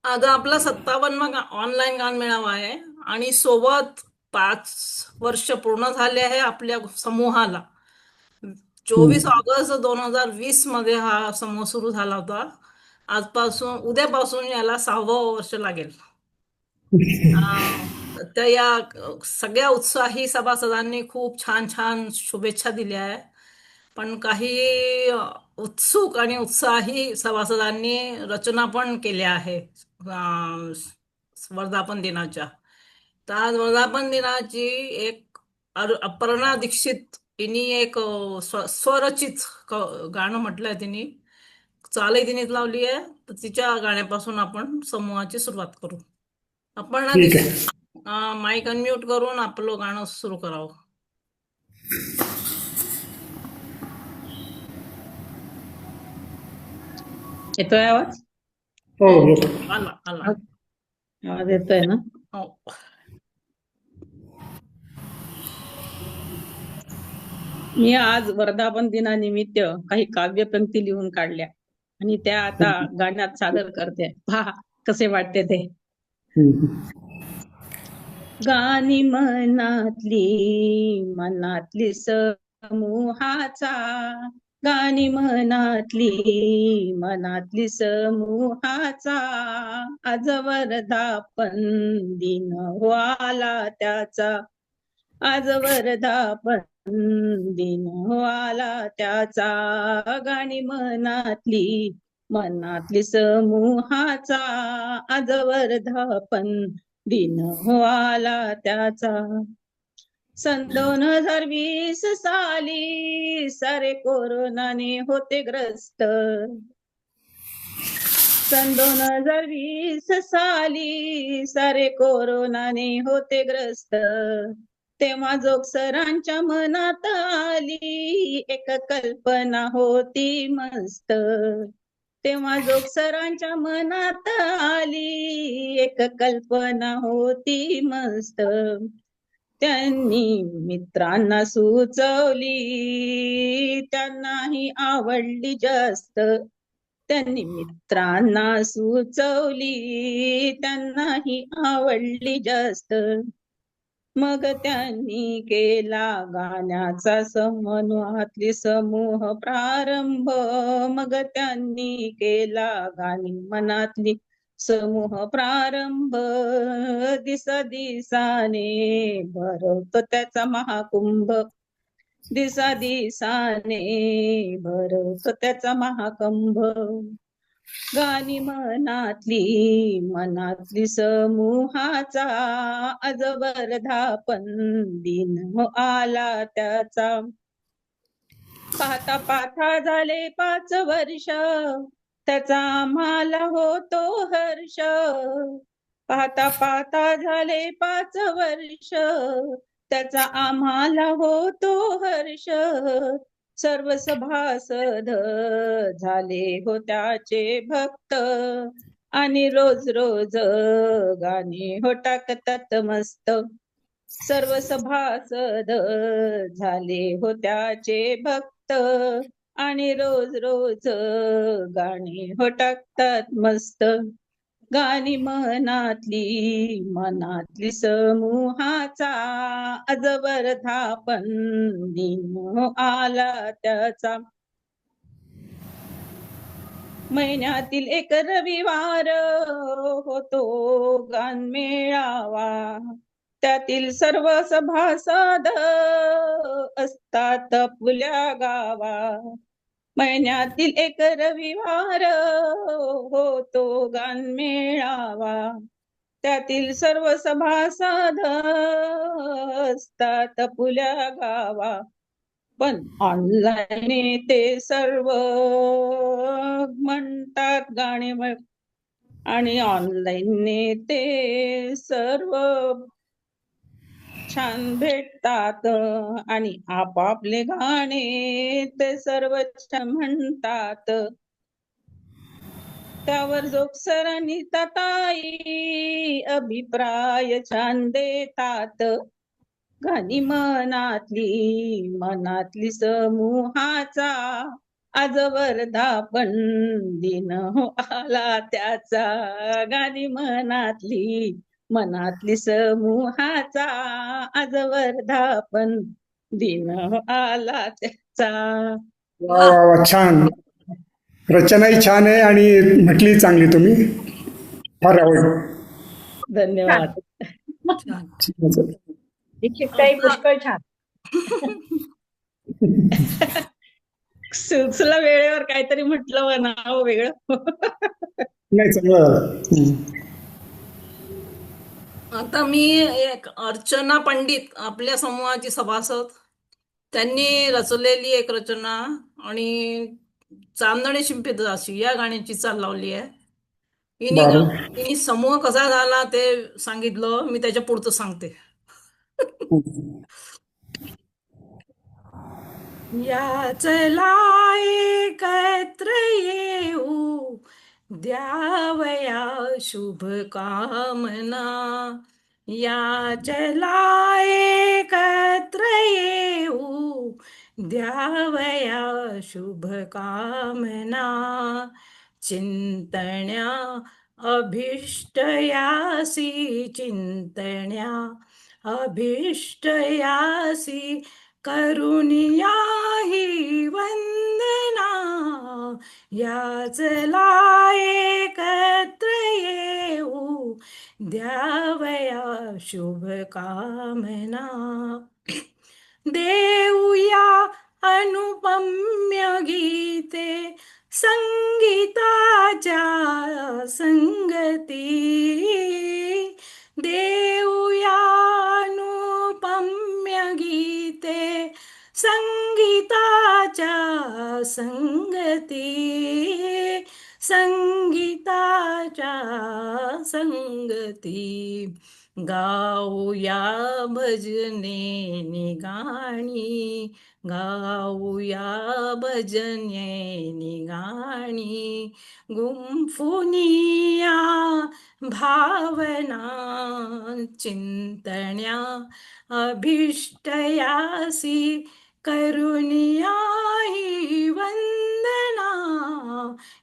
आता आपला 57वा ऑनलाईन गान मेळावा आहे आणि सोबत 5 वर्ष पूर्ण झाले आहे आपल्या समूहाला. चोवीस हम्म. ऑगस्ट 2020 मध्ये हा समूह सुरू झाला होता. उद्यापासून याला 6वं वर्ष लागेल. तर या सगळ्या उत्साही सभासदांनी खूप छान छान शुभेच्छा दिल्या आहे. पण काही उत्सुक आणि उत्साही सभासदांनी रचना पण केल्या आहे वर्धापन दिनाच्या. तर आज वर्धापन दिनाची एक अपर्णा दीक्षित हिनी एक स्वरचित गाणं म्हटलंय तिने. चालही तिनेच लावली आहे. तर तिच्या गाण्यापासून आपण समूहाची सुरुवात करू. अपर्णा ठीक आहे. दीक्षित, माईक अनम्यूट करून आपलं गाणं सुरू करावं. येतोय आवाज? हो, हो, येतो. आला आला. आवाज येतोय ना? हो. मी आज वर्धापन दिनानिमित्त काही काव्यपंक्ती लिहून काढल्या आणि त्या आता गाण्यात सादर करते. पहा कसे वाटते ते. हम्म. गाणी मनातली समूहाचा, गाणी मनातली समूहाचा, आज वर्धापन दिन हो आला त्याचा, आज वर्धापन दिन हो आला त्याचा, गाणी मनातली समूहाचा, आज वर्धापन दिन हो आला त्याचा. सन 2020 साली सारे कोरोनाने होते ग्रस्त, सन 2020 साली सारे कोरोनाने होते ग्रस्त, तेव्हा जोगसरांच्या मनात आली एक कल्पना होती मस्त, तेव्हा जोगसरांच्या मनात आली एक कल्पना होती मस्त, त्यांनी मित्रांना सुचवली त्यांनाही आवडली जास्त, त्यांनी मित्रांना सुचवली त्यांनाही आवडली जास्त, मग त्यांनी केला गाण्याचा समूहातली समूह प्रारंभ, मग त्यांनी केला गाणी मनातली समूह प्रारंभ, दिसाने भरवतो त्याचा महाकुंभ, दिसाने भरवतो त्याचा महाकुंभ, गाणी मनातली समूहाचा, आज वर्धापन दिन हो आला त्याचा, पाहता पाहता झाले 5 वर्ष त्याचा आम्हाला होतो हर्ष, पाहता पाहता झाले 5 वर्ष त्याचा आम्हाला होतो हर्ष, सर्व सभासद झाले हो त्याचे भक्त आणि रोज रोज गाणी हो टाकतात मस्त, सर्व सभासद झाले हो त्याचे भक्त आणि रोज रोज गाणी हो टाकतात मस्त, गाणी मनातली समूहाचा, आज वर्धापन दिन हो आला त्याचा, महिन्यातील एक रविवार होतो गान मेळावा, त्यातील सर्व सभासद असतात आपल्या गावा, महिन्यातील एक रविवार होतो गान मेळावा, त्यातील सर्व सभासद असतात आपल्या गावा, पण ऑनलाईन ते सर्व म्हणतात गाणे आणि ऑनलाईन ते सर्व छान भेटतात आणि आपापले गाणे ते सर्व छान म्हणतात, त्यावर जोगसरांनी ताई अभिप्राय छान देतात, गाणी मनातली समूहाचा, आज वर्धापन दिन हो आला त्याचा, गाणी मनातली समूहाचा, आज वर्धापन दिन हो आला त्याचा. वा वा वा वा, छान. रचनाही छान आहे आणि म्हटली चांगली तुम्ही. फार आवडली. धन्यवाद. छान. दीक्षितताई आता पुष्कळ छान. सुचलं वेळेवर काहीतरी म्हटलं म्हणावं वेगळं. नाही, चांगलं झालं. आता मी एक अर्चना पंडित आपल्या समूहाची सभासद, त्यांनी रचलेली एक रचना आणि चांदणे शिंपी अशी या गाण्याची चाल लावली आहे. बरं. तिने समूह कसा झाला ते सांगितलं, मी त्याच्या पुढचं सांगते. या चला एकत्र येऊ, द्यावया शुभ कामना. या चला एकत्र येऊ, द्यावया शुभ कामना. चिंतण्या अभिष्टयासी, चिंतण्या अभिष्टयासी, करुणिया ही वंदना. या चला एकत्र येऊ, द्यावया शुभ कामना. देऊया अनुपम्य गीते, संगीताच्या संगती. देऊया अनुपम्य गीते, संगीताच्या संगती. संगीताच्या संगती. गाऊया भजने गाणी, गाऊया भजने गाणी. गुंफुनिया भावना, चिंतण्या अभिष्टयासी, करुणिया ही वंदना.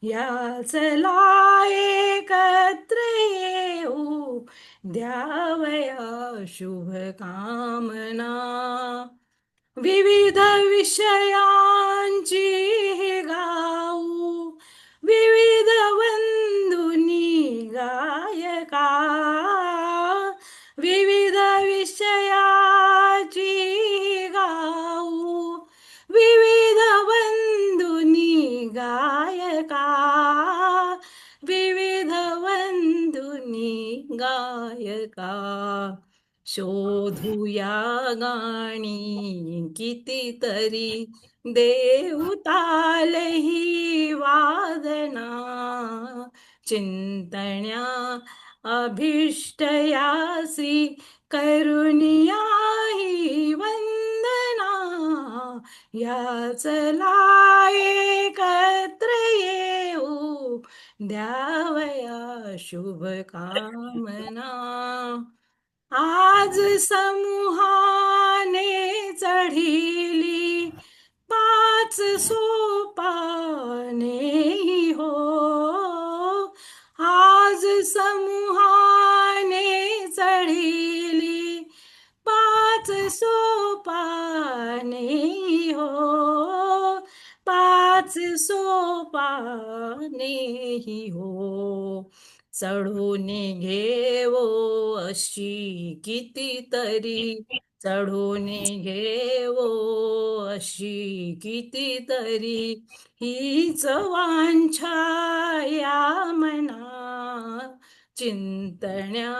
या चला एकत्र येऊ, द्यावया शुभ कामना. विविध विषयांची गाऊ, विविध वंदुनी गायका. विविध विषयाची गाऊ, विविध वंदुनी गायका. विविध वंदुनी गायका. शोधूया गाणी कितीतरी, देऊ ताल ही वादना. चिंतण्या अभिष्टयासी, करुणिया ही वंदना. या चला एकत्र येऊ, द्यावया शुभ कामना. आज समूहाने चढिली 5 सोपाने हो. आज समूहाने चढिली 5 सोपाने हो. 5 सोपाने हो. चढून घेवो अशी कितीतरी, चढून घेवो अशी कितीतरी. हीच वांछा या मना, चिंतण्या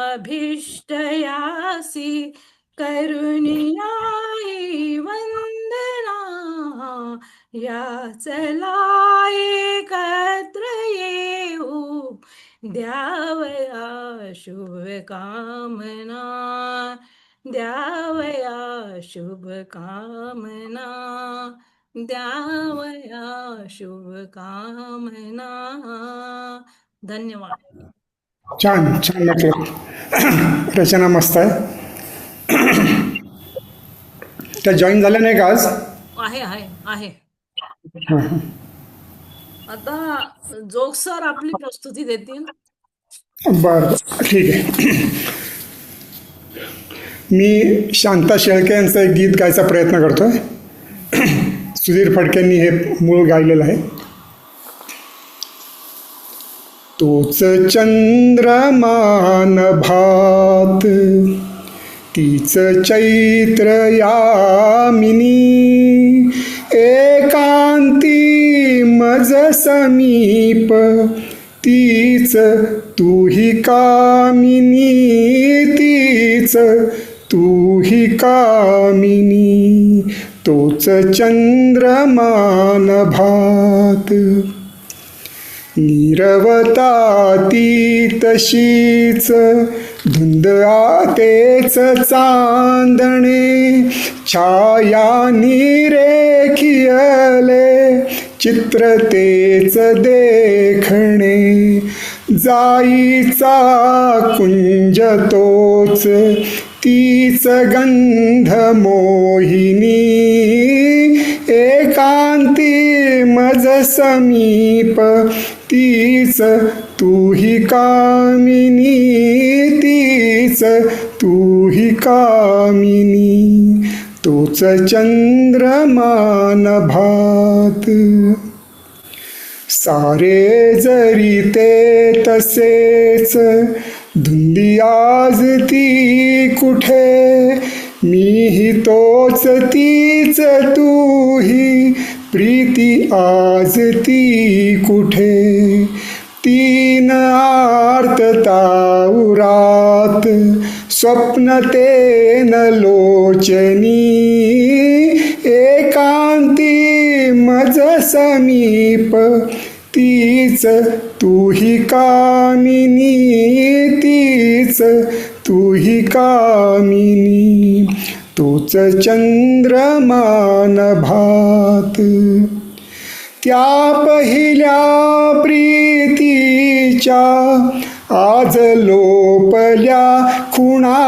अभिष्टयासी, करुणिया ही वंदना. या चला एकत्र येऊ, द्यावया शुभ कामना. द्यावया शुभ कामना. द्यावया शुभ कामना. धन्यवाद. छान छान म्हटलं. रचना मस्त आहे. त्या जॉईन झाल्या नाही का आज? आहे आहे आहे. हां हां. आता जोग सर आपली प्रस्तुती देतील. बरं ठीक आहे. मी शांता शेळके यांचं एक गीत गायचा प्रयत्न करतोय. सुधीर फडकेंनी हे मूळ गायलेलं आहे. तोच चंद्रमान भात तीच चैत्र यामिनी एकांती मज समीप तीच तूही कामिनी तीच तूही कामिनी तोच चंद्रमान भात नीरवता ती तशीच धुंद आतेच चांदणे छाया निरेखियले चित्र तेच देखणे जाईचा कुंज तोच तीच गंध मोहिनी एकांती मज समीप तीच तूही कामिनी तीच तूही कामिनी तोच चंद्रमान भात सारे जरी ते तसेच धुंदी आज ती कुठे मीही तोच तीच तूही प्रीती आज ती कुठे तीन आर्तता उरात स्वप्न तेन लोचनी एकांती मज समीप तीच तूही कामिनी तीच तूही कामिनी तोच चंद्रमान भात त्या पहिल्या प्रीतीच्या आज लोपल्या खुणा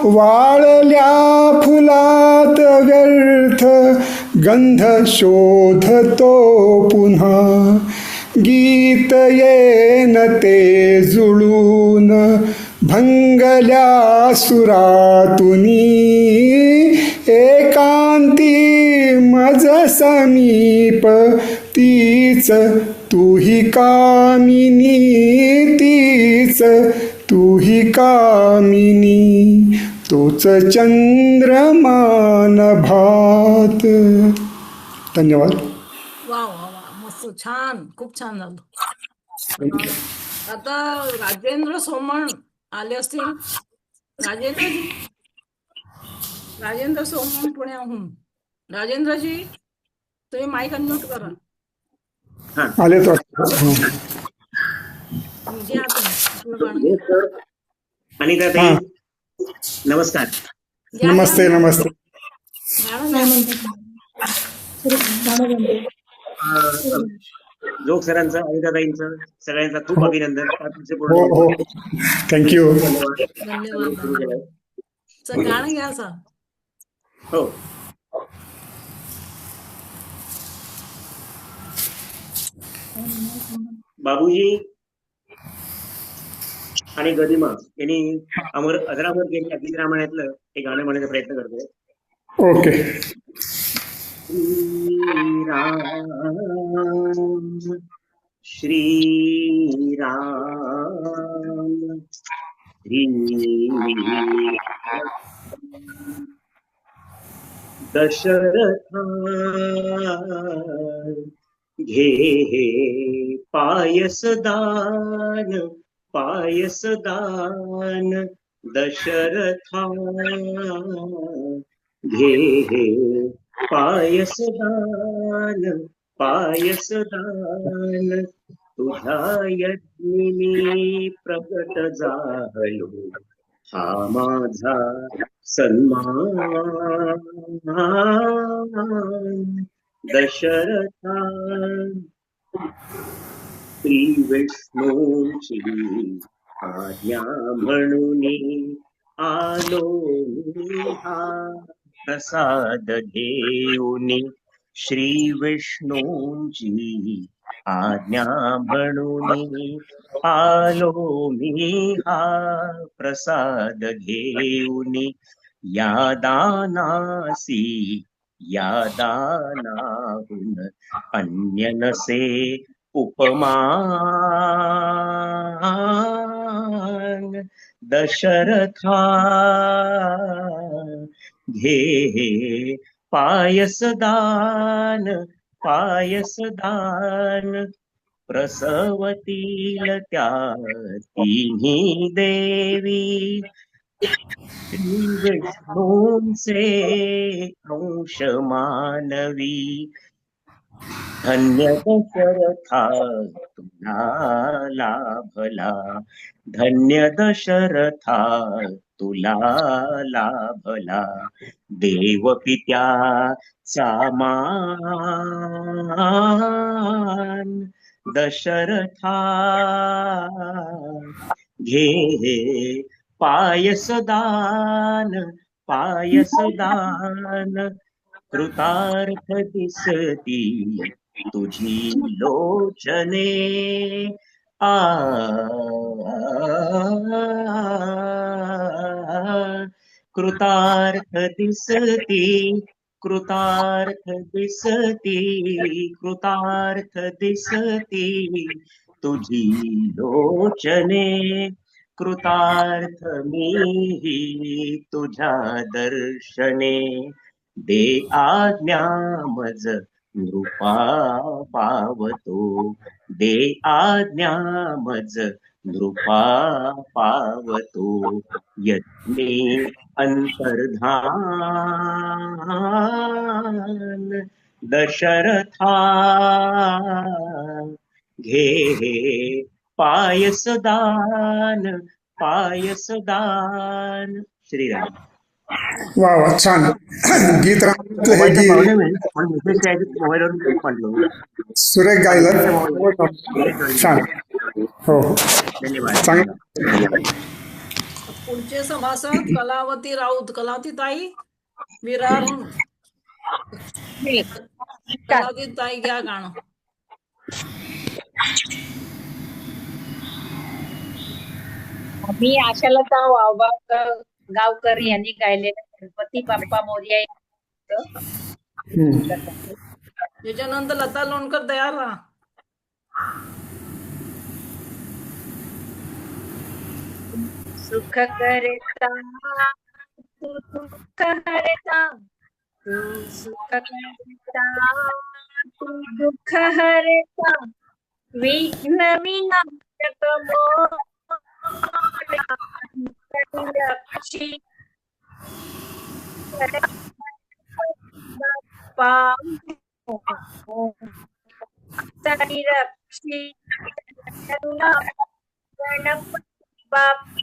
वाळल्या फुलात व्यर्थ गंध शोधतो पुन्हा गीत येन ते जुळून भंगल्या सुरातुनी एकांती मज समीप तीच तूही कामिनी तीच तूही कामिनी तोच चंद्रमान भात. धन्यवाद. वा वा वा, मस्त, छान, खूप छान झालं. आता राजेंद्र सोमण आले असतील. राजेंद्रजी, राजेंद्र सोमण पुण्याहून. राजेंद्रजी, तुम्ही माईक अनम्यूट करा. आले तर घ्या तुम्ही, आपलं गाणं घ्या. अनिता ताई, नमस्कार. घ्या, नमस्ते घ्या. नमस्ते. गाणं घ्या. जोग सरांचं, अनिता ताईंचं, सगळ्यांचं खूप अभिनंदन. हो हो, थँक्यू. धन्यवाद. चल, गाणं घ्या सर. हो. बाबूजी आणि गरिमा यांनी अजरामर केली अगदी रामायणातलं हे गाणं म्हणण्याचा प्रयत्न करतोय. ओके. श्रीराम दशरथा घे पायसदान पायसदान दशरथा घे पायसदान पायसदान तुझ्या यज्ञी प्रकट झालो हा माझा सन्मान दशरथा श्री विष्णूंची आज्ञा म्हणून आलो मी हा प्रसाद घेऊन श्री विष्णूंची आज्ञा म्हणून आलो मी हा प्रसाद घेऊन या दानासी या दानाहून अन्य नसे उपमान दशरथा घे पायसदान पायसदान प्रसवतील त्या तिन्ही देवी श्री विष्णूंचे अंश मानवी धन्य दशरथा तुला लाभला धन्य दशरथा तुला लाभला देवपित्याचा मान दशरथा घे पायसदान पायसदान कृतार्थ दिसती तुझी लोचने आ कृतार्थ दिसती कृतार्थ दिसती कृतार्थ दिसती तुझी लोचने कृतार्थ मीही तुझ्या दर्शने दे आज्ञा मज नृपा पावतो दे आज्ञा मज नृपा पावतो यज्ञे अंतर्धान दशरथा घे पायसदान पायसदान श्रीराम. वा वा, छान. गीत रामायणातलं हे मोबाईलचा गीत प्रॉब्लेम आहे पण मेसेज काय मोबाईलवरून म्हटलं सुरेख गायलं. छान. हो हो, धन्यवाद. चांगलं. पुढचे सभासद कलावती राऊत. कलावती ताई विरारहून. कलावती ताई घ्या गाणं. मी आशालता गावकर यांनी गायलेलं गणपती बाप्पा मोरया त्याच्यानंतर लता लोणकर तयार राहा. सुख करता तू दुःख हरता तू सुख करता तू दुःख हरता विघ्न विनाशक रक्षी बाप्पा रक्षी गणपती बाप्पा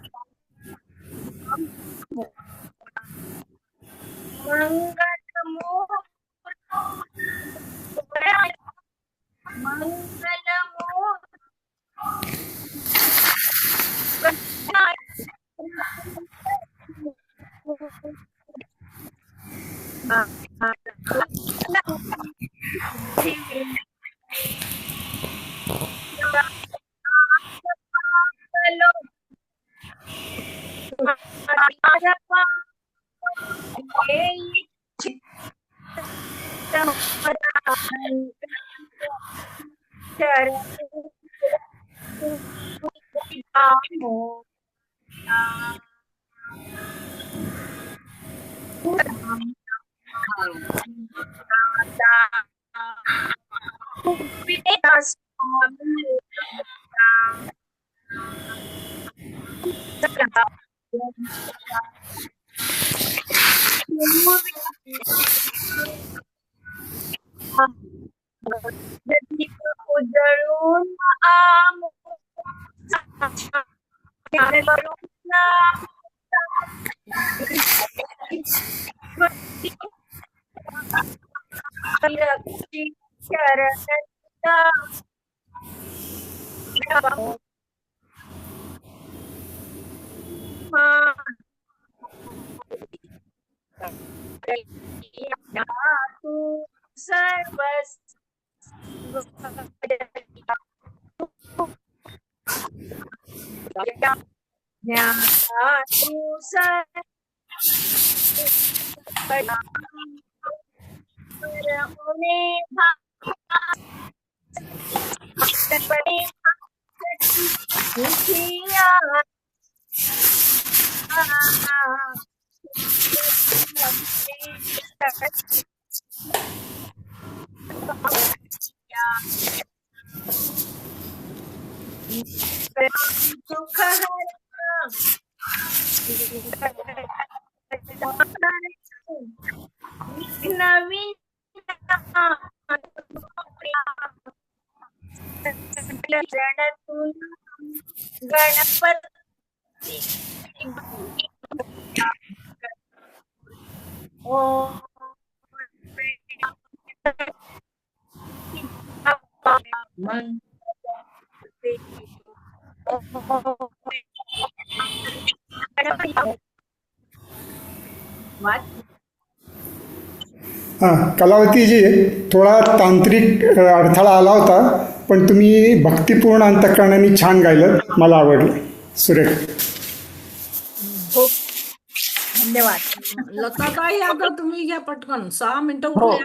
उजळून सर्वस्व ज्ञाता तू सुख नवीन गणपती ओम हां, कलावतीजी, थोडा तांत्रिक अडथळा आला होता, पण तुम्ही भक्तिपूर्ण अंतःकरणाने छान गायलं, मला आवडलं. सुरेख. खूप धन्यवाद. लताताई आता तुम्ही घ्या पटकन, 6 मिनिटं हो. उरले.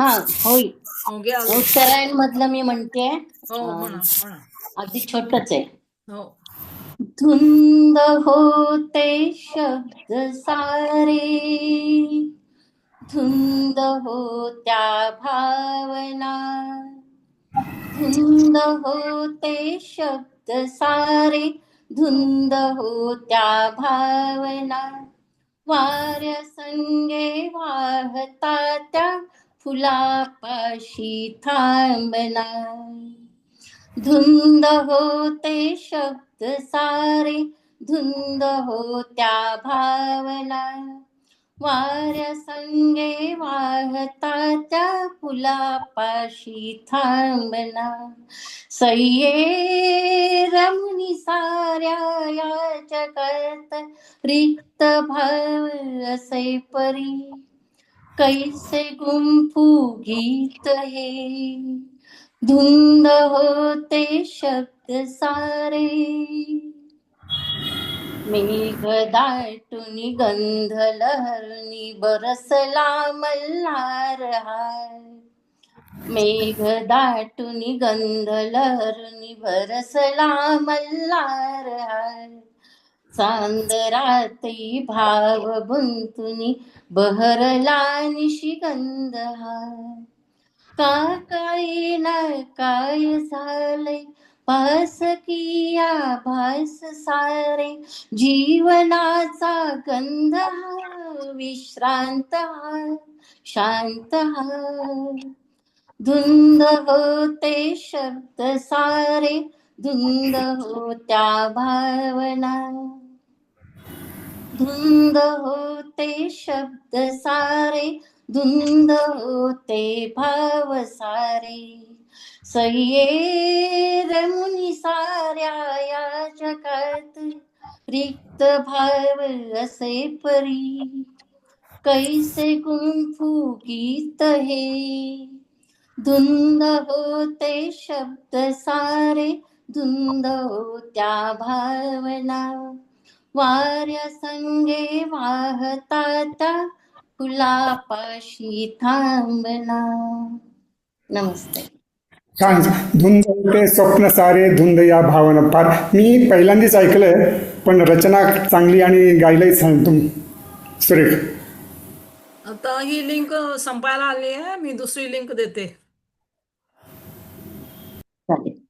हा होईल. हो घ्या. उत्तरायण मधलं मी म्हणते. हो म्हणा म्हणा. अगदी छोटच आहे. हो धुंद होते शब्द सारे, धुंद होत्या भावना, धुंद होते शब्द सारे, धुंद होत्या भावना, वाऱ्या संगे वाहता त्या फुलापाशी थांबना. धुंद होते शब्द सारे, धुंद होत्या भावना, वाऱ्या संगे वाहता त्या फुलापाशी थांबना. सह्ये रमुनी साऱ्या या जगात, रिक्त भाव असे परी, कैसे गुंफू गीत हे, धुंद होते शब्द सारे. मेघ दाटुनी गंध लहरुनी बरसला मल्हार हाय, मेघ दाटुनी गंध लहरुनी बरसला मल्हार हाय. चांद रात्री भाव गुंतुनी बहरला निशिगंध हाय. का काही ना काय झाले पास किया भास सारे, जीवनाचा गंध हा विश्रांत हा शांत हा. धुंद होते शब्द सारे, धुंद होत्या भावना, धुंद होते शब्द सारे, धुंद होते भाव सारे. सह्ये रमुनी साऱ्या या जगात, रिक्त भाव असे परी, कैसे गुंफू गीत हे, धुंद होते शब्द सारे, धुंद होत्या भावना, वाऱ्या संगे वाहता त्या फुलापाशी थांबना. नमस्ते. छान. धुंद होते स्वप्न सारे, धुंद या भावना. फार मी पहिल्यांदाच ऐकलंय, पण रचना चांगली आणि गायलंही छान तुम्ही. सुरेख. आता ही लिंक संपायला आली आहे, मी दुसरी लिंक देते. चालेल.